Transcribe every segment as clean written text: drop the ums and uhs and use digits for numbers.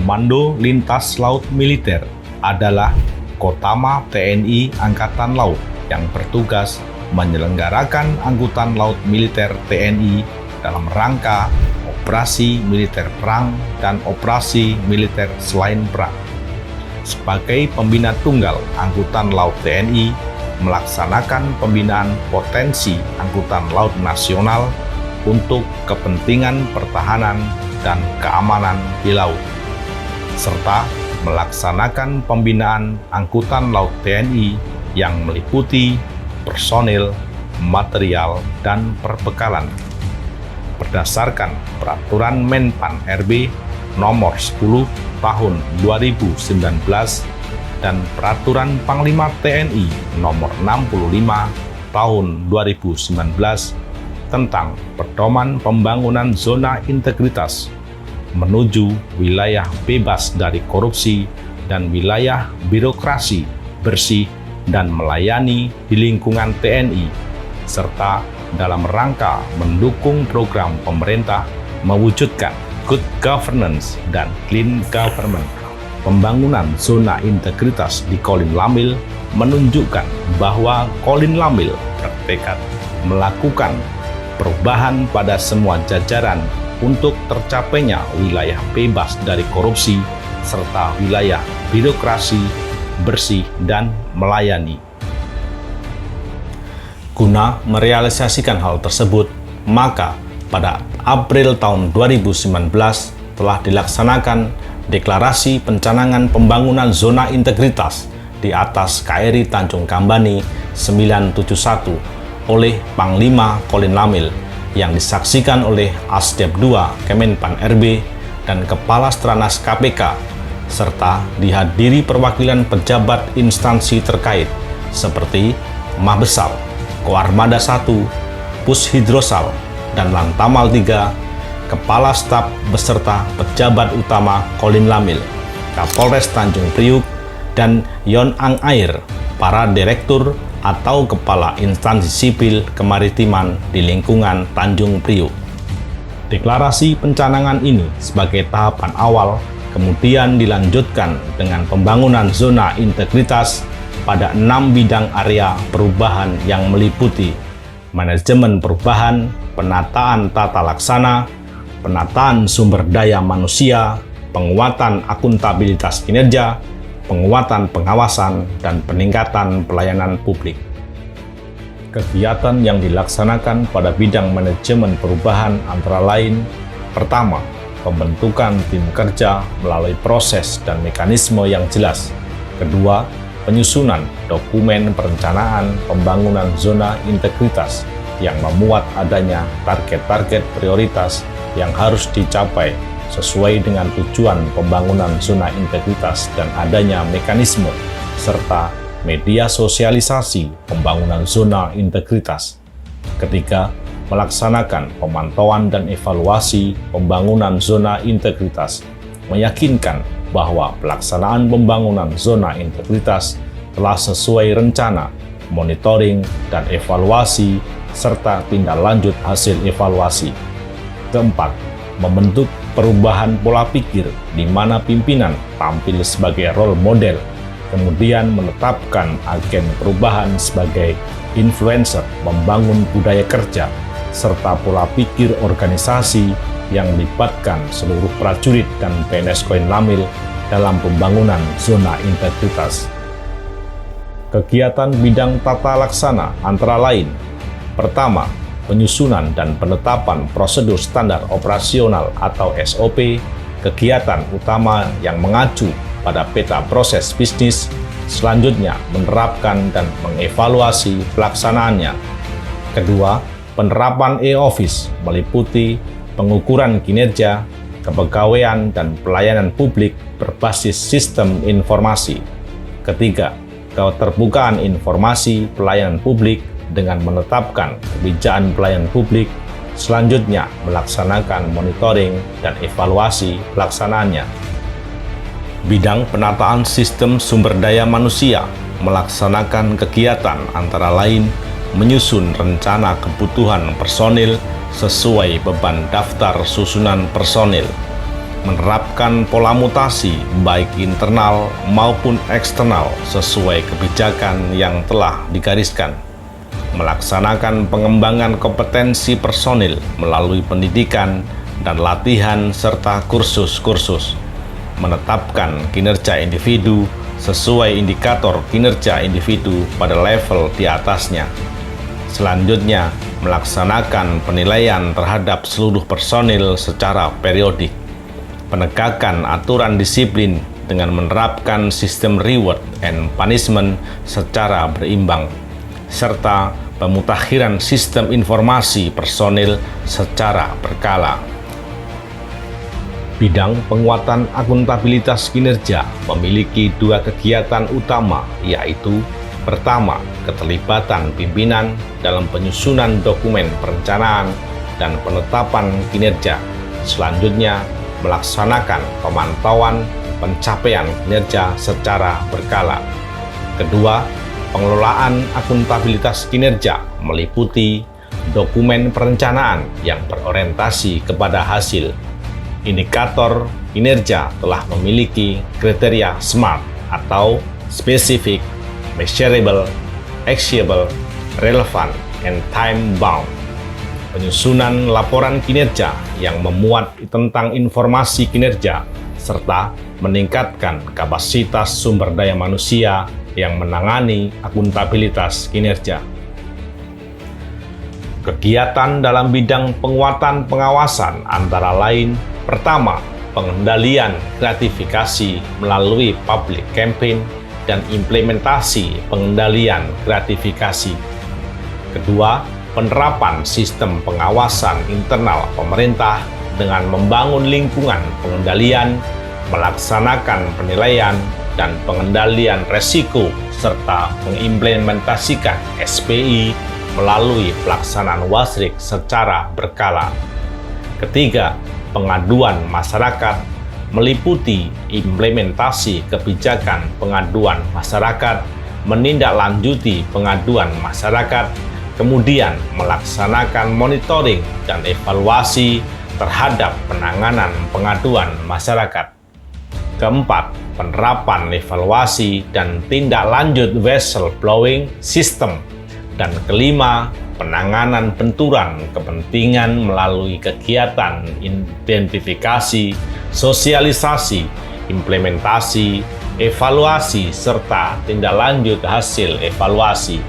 Komando Lintas Laut Militer adalah Kotama TNI Angkatan Laut yang bertugas menyelenggarakan angkutan laut militer TNI dalam rangka operasi militer perang dan operasi militer selain perang. Sebagai pembina tunggal angkutan laut TNI, melaksanakan pembinaan potensi angkutan laut nasional untuk kepentingan pertahanan dan keamanan di laut, serta melaksanakan pembinaan angkutan laut TNI yang meliputi personil, material, dan perbekalan. Berdasarkan Peraturan Menpan RB Nomor 10 Tahun 2019 dan Peraturan Panglima TNI Nomor 65 Tahun 2019 tentang Pedoman Pembangunan Zona Integritas menuju wilayah bebas dari korupsi dan wilayah birokrasi bersih dan melayani di lingkungan TNI, serta dalam rangka mendukung program pemerintah mewujudkan good governance dan clean government. Pembangunan zona integritas di Kolin Lamil menunjukkan bahwa Kolin Lamil bertekad melakukan perubahan pada semua jajaran untuk tercapainya wilayah bebas dari korupsi serta wilayah birokrasi bersih dan melayani. Guna merealisasikan hal tersebut, maka pada April tahun 2019 telah dilaksanakan Deklarasi Pencanangan Pembangunan Zona Integritas di atas KRI Tanjung Kambani 971 oleh Panglima Kolin Lamil yang disaksikan oleh Asdep 2 Kemenpan RB dan Kepala Stranas KPK, serta dihadiri perwakilan pejabat instansi terkait seperti Mabesal, Koarmada 1, Pushidrosal, dan Lantamal 3, Kepala Staf beserta pejabat utama Kolin Lamil, Kapolres Tanjung Priuk, dan Yon Ang Air, para direktur atau kepala instansi sipil kemaritiman di lingkungan Tanjung Priuk. Deklarasi pencanangan ini sebagai tahapan awal kemudian dilanjutkan dengan pembangunan zona integritas pada 6 bidang area perubahan yang meliputi manajemen perubahan, penataan tata laksana, penataan sumber daya manusia, penguatan akuntabilitas kinerja, penguatan pengawasan, dan peningkatan pelayanan publik. Kegiatan yang dilaksanakan pada bidang manajemen perubahan antara lain: pertama, pembentukan tim kerja melalui proses dan mekanisme yang jelas. Kedua, penyusunan dokumen perencanaan pembangunan zona integritas yang memuat adanya target-target prioritas yang harus dicapai sesuai dengan tujuan pembangunan zona integritas dan adanya mekanisme serta media sosialisasi pembangunan zona integritas. Ketiga, melaksanakan pemantauan dan evaluasi pembangunan zona integritas, meyakinkan bahwa pelaksanaan pembangunan zona integritas telah sesuai rencana, monitoring, dan evaluasi, serta tindak lanjut hasil evaluasi. Keempat, membentuk perubahan pola pikir di mana pimpinan tampil sebagai role model, kemudian menetapkan agen perubahan sebagai influencer membangun budaya kerja, serta pola pikir organisasi yang melibatkan seluruh prajurit dan PNS Kolin Lamil dalam pembangunan zona integritas. Kegiatan bidang tata laksana antara lain: pertama, penyusunan dan penetapan prosedur standar operasional atau SOP, kegiatan utama yang mengacu pada peta proses bisnis, selanjutnya menerapkan dan mengevaluasi pelaksanaannya. Kedua, penerapan e-office meliputi pengukuran kinerja, kepegawaian, dan pelayanan publik berbasis sistem informasi. Ketiga, keterbukaan informasi pelayanan publik dengan menetapkan kebijakan pelayanan publik, selanjutnya melaksanakan monitoring dan evaluasi pelaksanaannya. Bidang penataan sistem sumber daya manusia melaksanakan kegiatan antara lain menyusun rencana kebutuhan personil sesuai beban daftar susunan personil, menerapkan pola mutasi baik internal maupun eksternal sesuai kebijakan yang telah digariskan, melaksanakan pengembangan kompetensi personil melalui pendidikan dan latihan serta kursus-kursus, menetapkan kinerja individu sesuai indikator kinerja individu pada level di atasnya. Selanjutnya, melaksanakan penilaian terhadap seluruh personil secara periodik, penegakan aturan disiplin dengan menerapkan sistem reward and punishment secara berimbang, serta pemutakhiran sistem informasi personil secara berkala. Bidang penguatan akuntabilitas kinerja memiliki dua kegiatan utama, yaitu pertama, keterlibatan pimpinan dalam penyusunan dokumen perencanaan dan penetapan kinerja. Selanjutnya, melaksanakan pemantauan pencapaian kinerja secara berkala. Kedua, pengelolaan akuntabilitas kinerja meliputi dokumen perencanaan yang berorientasi kepada hasil. Indikator kinerja telah memiliki kriteria SMART atau Specific, Measurable, Actionable, Relevant, and Time-bound. Penyusunan laporan kinerja yang memuat tentang informasi kinerja serta meningkatkan kapasitas sumber daya manusia yang menangani akuntabilitas kinerja. Kegiatan dalam bidang penguatan pengawasan antara lain: pertama, pengendalian gratifikasi melalui public campaign dan implementasi pengendalian gratifikasi. Kedua, penerapan sistem pengawasan internal pemerintah dengan membangun lingkungan pengendalian, melaksanakan penilaian dan pengendalian resiko, serta mengimplementasikan SPI melalui pelaksanaan WASRIK secara berkala. Ketiga, pengaduan masyarakat meliputi implementasi kebijakan pengaduan masyarakat, menindaklanjuti pengaduan masyarakat, kemudian melaksanakan monitoring dan evaluasi terhadap penanganan pengaduan masyarakat. Keempat, penerapan evaluasi dan tindak lanjut whistleblowing system. Dan kelima, penanganan benturan kepentingan melalui kegiatan identifikasi, sosialisasi, implementasi, evaluasi, serta tindak lanjut hasil evaluasi.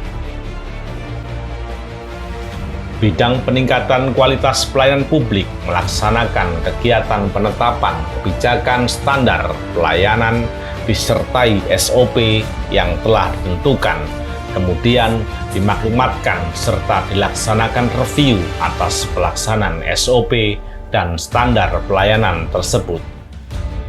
Bidang peningkatan kualitas pelayanan publik melaksanakan kegiatan penetapan kebijakan standar pelayanan disertai SOP yang telah ditentukan, kemudian dimaklumatkan serta dilaksanakan review atas pelaksanaan SOP dan standar pelayanan tersebut.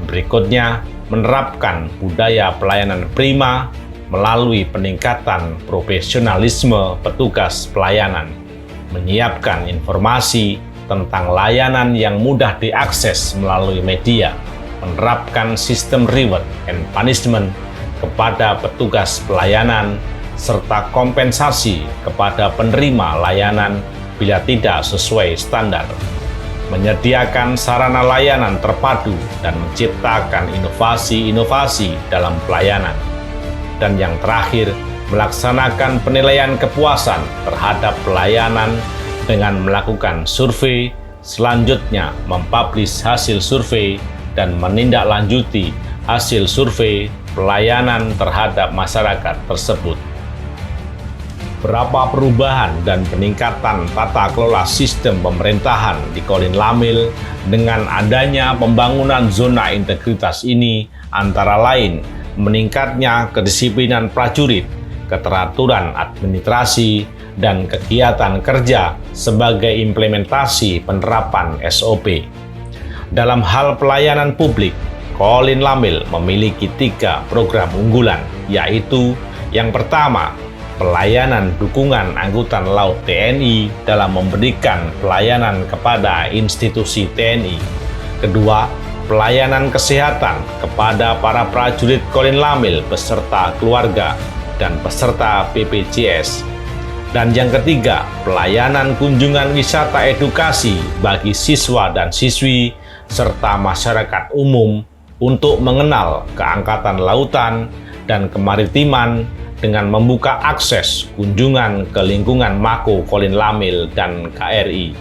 Berikutnya, menerapkan budaya pelayanan prima melalui peningkatan profesionalisme petugas pelayanan, menyiapkan informasi tentang layanan yang mudah diakses melalui media, menerapkan sistem reward and punishment kepada petugas pelayanan, serta kompensasi kepada penerima layanan bila tidak sesuai standar, menyediakan sarana layanan terpadu dan menciptakan inovasi-inovasi dalam pelayanan. Dan yang terakhir, melaksanakan penilaian kepuasan terhadap pelayanan dengan melakukan survei, selanjutnya mempublish hasil survei dan menindaklanjuti hasil survei pelayanan terhadap masyarakat tersebut. Berapa perubahan dan peningkatan tata kelola sistem pemerintahan di Kolin Lamil dengan adanya pembangunan zona integritas ini, antara lain meningkatnya kedisiplinan prajurit, keteraturan administrasi, dan kegiatan kerja sebagai implementasi penerapan SOP. Dalam hal pelayanan publik, Kolin Lamil memiliki 3 program unggulan, yaitu yang pertama, pelayanan dukungan Angkutan Laut TNI dalam memberikan pelayanan kepada institusi TNI. Kedua, pelayanan kesehatan kepada para prajurit Kolin Lamil beserta keluarga dan peserta BPJS. Dan yang ketiga, pelayanan kunjungan wisata edukasi bagi siswa dan siswi serta masyarakat umum untuk mengenal keangkatan lautan dan kemaritiman dengan membuka akses kunjungan ke lingkungan Mako Kolin Lamil dan KRI.